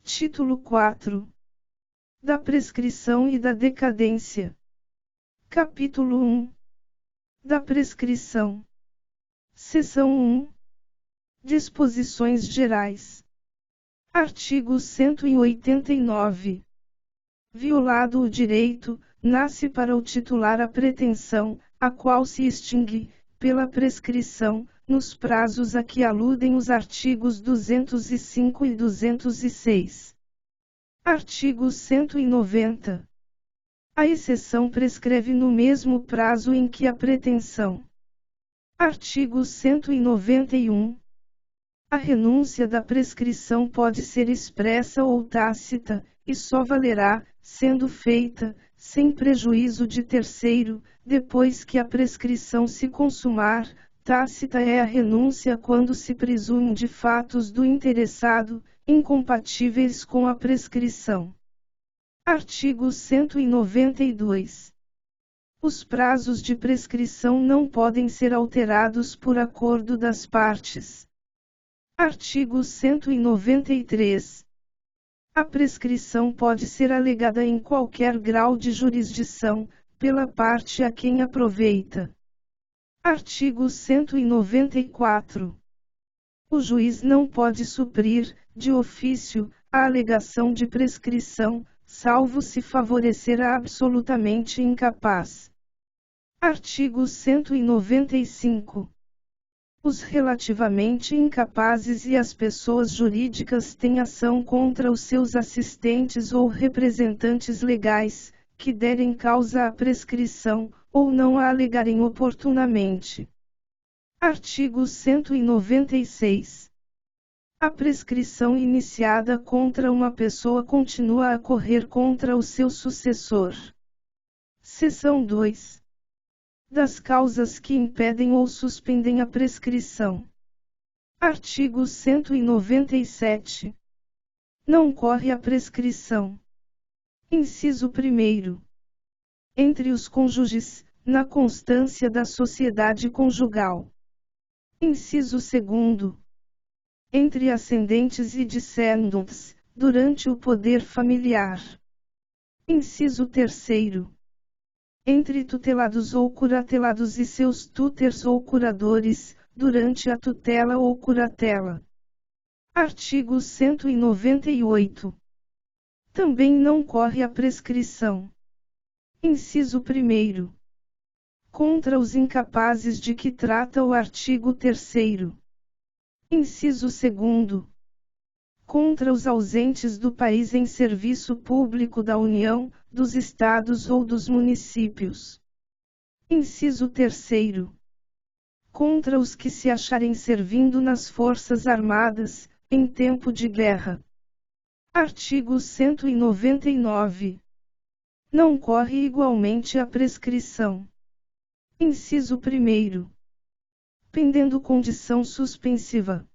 Título 4. Da prescrição e da decadência. Capítulo 1. Da prescrição. Seção 1. Disposições gerais. Artigo 189. Violado o direito, nasce para o titular a pretensão, a qual se extingue, pela prescrição, nos prazos a que aludem os artigos 205 e 206. Artigo 190. A exceção prescreve no mesmo prazo em que a pretensão. Artigo 191. A renúncia da prescrição pode ser expressa ou tácita, e só valerá, sendo feita, sem prejuízo de terceiro, depois que a prescrição se consumar. Tácita é a renúncia quando se presume de fatos do interessado, incompatíveis com a prescrição. Artigo 192. Os prazos de prescrição não podem ser alterados por acordo das partes. Artigo 193. A prescrição pode ser alegada em qualquer grau de jurisdição, pela parte a quem aproveita. Artigo 194. O juiz não pode suprir, de ofício, a alegação de prescrição, salvo se favorecer a absolutamente incapaz. Artigo 195. Os relativamente incapazes e as pessoas jurídicas têm ação contra os seus assistentes ou representantes legais, que derem causa à prescrição, ou não a alegarem oportunamente. Artigo 196. A prescrição iniciada contra uma pessoa continua a correr contra o seu sucessor. Seção 2. Das causas que impedem ou suspendem a prescrição. Artigo 197. Não corre a prescrição. Inciso 1. Entre os cônjuges, na constância da sociedade conjugal. Inciso 2. Entre ascendentes e descendentes, durante o poder familiar. Inciso 3. Entre tutelados ou curatelados e seus tutores ou curadores, durante a tutela ou curatela. Artigo 198. Também não corre a prescrição. Inciso 1. Contra os incapazes de que trata o artigo 3º. Inciso 2. Contra os ausentes do país em serviço público da União, dos Estados ou dos municípios. Inciso 3. Contra os que se acharem servindo nas Forças Armadas, em tempo de guerra. Artigo 199. Não corre igualmente a prescrição. Inciso 1. Pendendo condição suspensiva.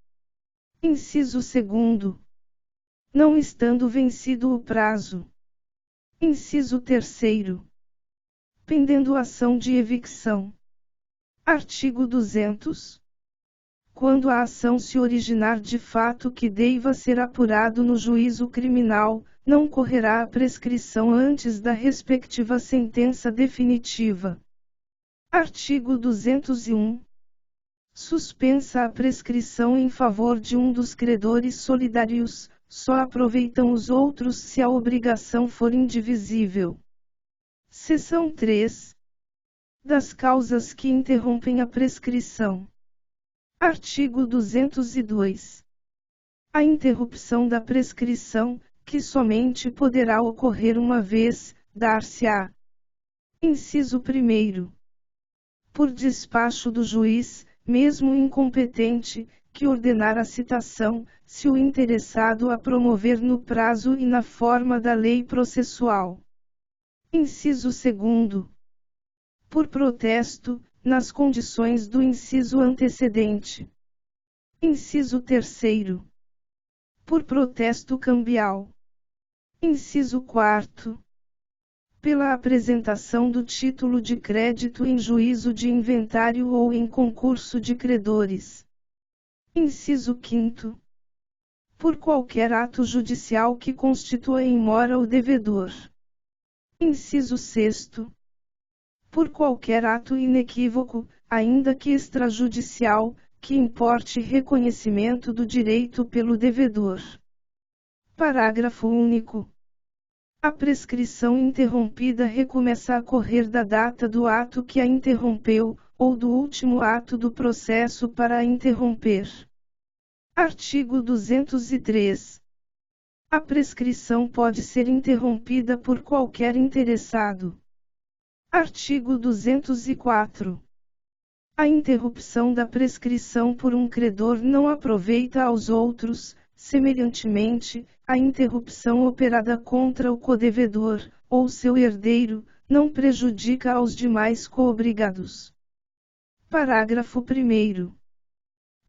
Inciso 2. Não estando vencido o prazo. Inciso 3. Pendendo ação de evicção. Artigo 200. Quando a ação se originar de fato que deva ser apurado no juízo criminal, não correrá a prescrição antes da respectiva sentença definitiva. Artigo 201. Suspensa a prescrição em favor de um dos credores solidários, só aproveitam os outros se a obrigação for indivisível. Seção 3. Das causas que interrompem a prescrição. Artigo 202. A interrupção da prescrição, que somente poderá ocorrer uma vez, dar-se-á. Inciso 1. Por despacho do juiz, mesmo incompetente, que ordenar a citação, se o interessado a promover no prazo e na forma da lei processual. Inciso 2. Por protesto, nas condições do inciso antecedente. Inciso 3. Por protesto cambial. Inciso 4. Pela apresentação do título de crédito em juízo de inventário ou em concurso de credores. Inciso 5. por qualquer ato judicial que constitua em mora o devedor. Inciso 6º. Por qualquer ato inequívoco, ainda que extrajudicial, que importe reconhecimento do direito pelo devedor. Parágrafo único. A prescrição interrompida recomeça a correr da data do ato que a interrompeu, ou do último ato do processo para a interromper. Artigo 203. A prescrição pode ser interrompida por qualquer interessado. Artigo 204. A interrupção da prescrição por um credor não aproveita aos outros, semelhantemente, a interrupção operada contra o codevedor, ou seu herdeiro, não prejudica aos demais coobrigados. Parágrafo 1º.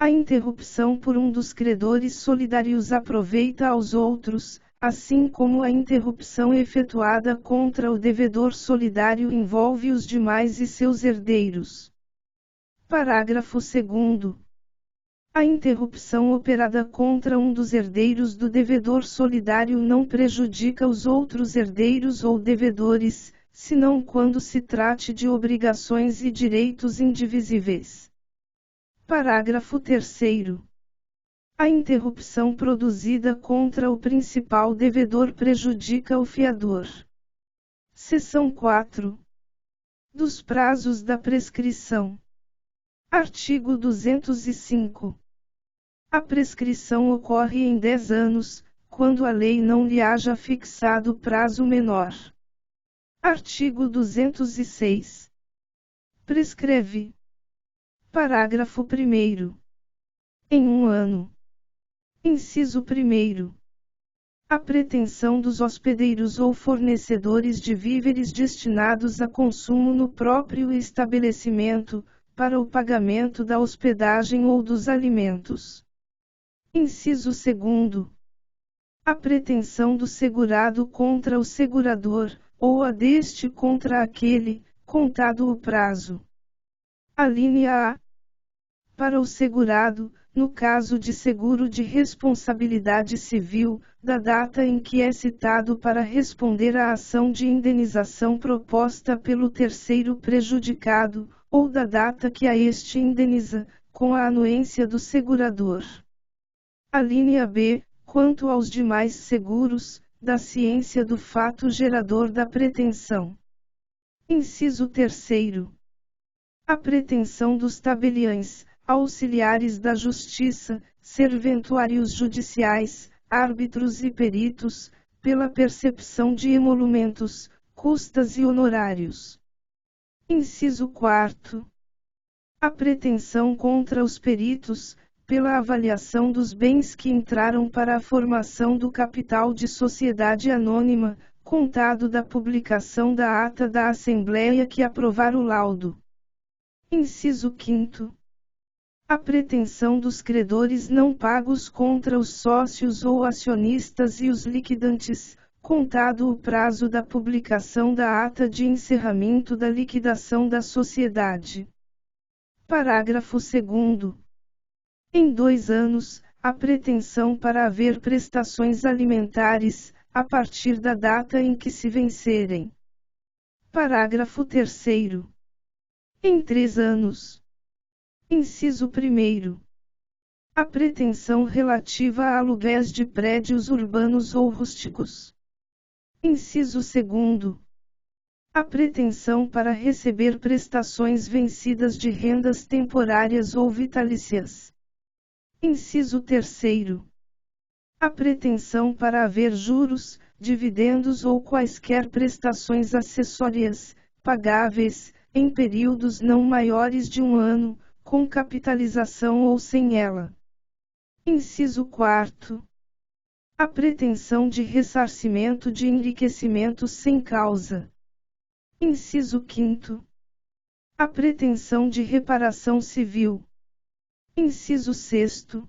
A interrupção por um dos credores solidários aproveita aos outros, assim como a interrupção efetuada contra o devedor solidário envolve os demais e seus herdeiros. Parágrafo 2º. A interrupção operada contra um dos herdeiros do devedor solidário não prejudica os outros herdeiros ou devedores, senão quando se trate de obrigações e direitos indivisíveis. Parágrafo 3º. A interrupção produzida contra o principal devedor prejudica o fiador. Seção 4. Dos prazos da prescrição. Artigo 205. A prescrição ocorre em 10 anos, quando a lei não lhe haja fixado prazo menor. Artigo 206. Prescreve. Parágrafo 1º. Em 1 ano. Inciso 1º. A pretensão dos hospedeiros ou fornecedores de víveres destinados a consumo no próprio estabelecimento, para o pagamento da hospedagem ou dos alimentos. Inciso 2º. A pretensão do segurado contra o segurador, ou a deste contra aquele, contado o prazo. Alínea A. Para o segurado, no caso de seguro de responsabilidade civil, da data em que é citado para responder à ação de indenização proposta pelo terceiro prejudicado, ou da data que a este indeniza, com a anuência do segurador. Alínea B. Quanto aos demais seguros, da ciência do fato gerador da pretensão. Inciso 3º. A pretensão dos tabeliães, auxiliares da justiça, serventuários judiciais, árbitros e peritos, pela percepção de emolumentos, custas e honorários. Inciso 4º. A pretensão contra os peritos, pela avaliação dos bens que entraram para a formação do capital de sociedade anônima, contado da publicação da ata da Assembleia que aprovar o laudo. Inciso 5º. A pretensão dos credores não pagos contra os sócios ou acionistas e os liquidantes, contado o prazo da publicação da ata de encerramento da liquidação da sociedade. Parágrafo 2º. Em 2 anos, a pretensão para haver prestações alimentares, a partir da data em que se vencerem. Parágrafo 3º. Em 3 anos. Inciso 1º. A pretensão relativa a aluguéis de prédios urbanos ou rústicos. Inciso 2º. A pretensão para receber prestações vencidas de rendas temporárias ou vitalícias. Inciso 3º. A pretensão para haver juros, dividendos ou quaisquer prestações acessórias, pagáveis, em períodos não maiores de 1 ano, com capitalização ou sem ela. Inciso 4º. A pretensão de ressarcimento de enriquecimentos sem causa. Inciso 5º. A pretensão de reparação civil. Inciso 6º.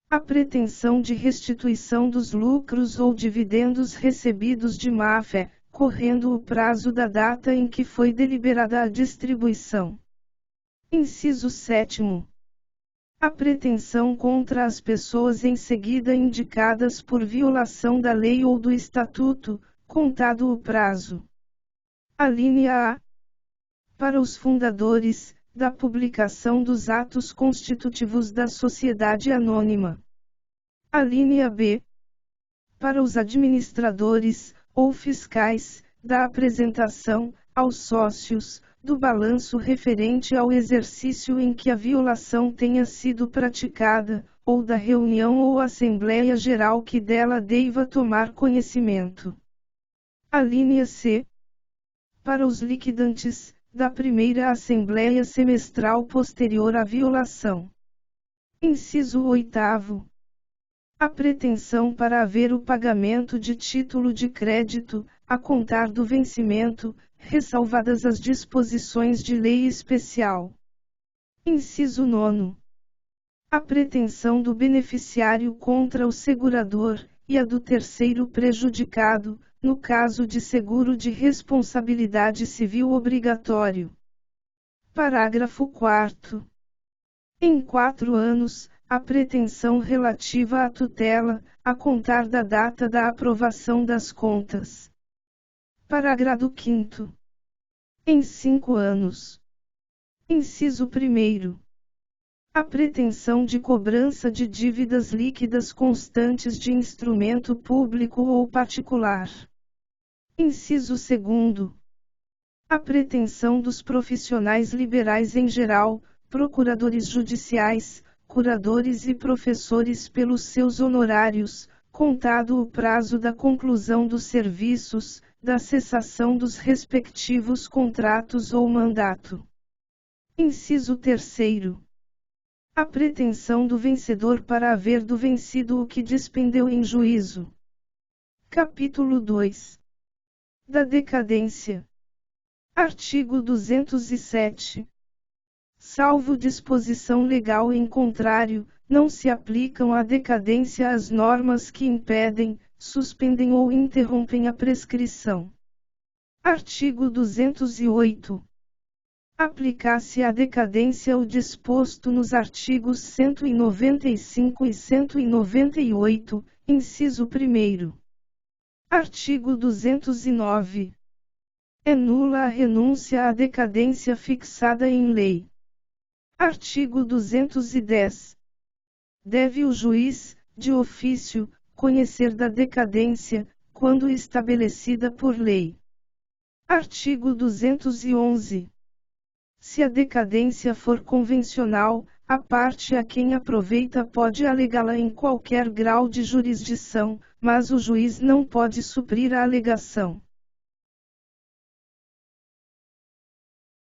A pretensão de restituição dos lucros ou dividendos recebidos de má-fé, correndo o prazo da data em que foi deliberada a distribuição. Inciso 7º. A pretensão contra as pessoas em seguida indicadas por violação da lei ou do estatuto, contado o prazo. Alínea A. Para os fundadores, da publicação dos atos constitutivos da sociedade anônima. Alínea B. Para os administradores, ou fiscais, da apresentação, aos sócios, do balanço referente ao exercício em que a violação tenha sido praticada, ou da reunião ou assembleia geral que dela deva tomar conhecimento. Alínea C. Para os liquidantes, da primeira assembleia semestral posterior à violação. Inciso 8º. A pretensão para haver o pagamento de título de crédito, a contar do vencimento, ressalvadas as disposições de lei especial. Inciso 9. A pretensão do beneficiário contra o segurador, e a do terceiro prejudicado, no caso de seguro de responsabilidade civil obrigatório. Parágrafo 4º. Em 4 anos, a pretensão relativa à tutela, a contar da data da aprovação das contas. Parágrafo 5º. Em 5 anos. Inciso 1º. A pretensão de cobrança de dívidas líquidas constantes de instrumento público ou particular. Inciso 2º. A pretensão dos profissionais liberais em geral, procuradores judiciais, curadores e professores pelos seus honorários, contado o prazo da conclusão dos serviços, da cessação dos respectivos contratos ou mandato. Inciso 3º. A pretensão do vencedor para haver do vencido o que despendeu em juízo. Capítulo 2. Da decadência. Artigo 207. Salvo disposição legal em contrário, não se aplicam à decadência as normas que impedem, suspendem ou interrompem a prescrição. Artigo 208. Aplicar-se à decadência o disposto nos artigos 195 e 198, inciso 1º. Artigo 209. É nula a renúncia à decadência fixada em lei. Artigo 210. Deve o juiz, de ofício, conhecer da decadência, quando estabelecida por lei. Artigo 211. Se a decadência for convencional, a parte a quem aproveita pode alegá-la em qualquer grau de jurisdição, mas o juiz não pode suprir a alegação.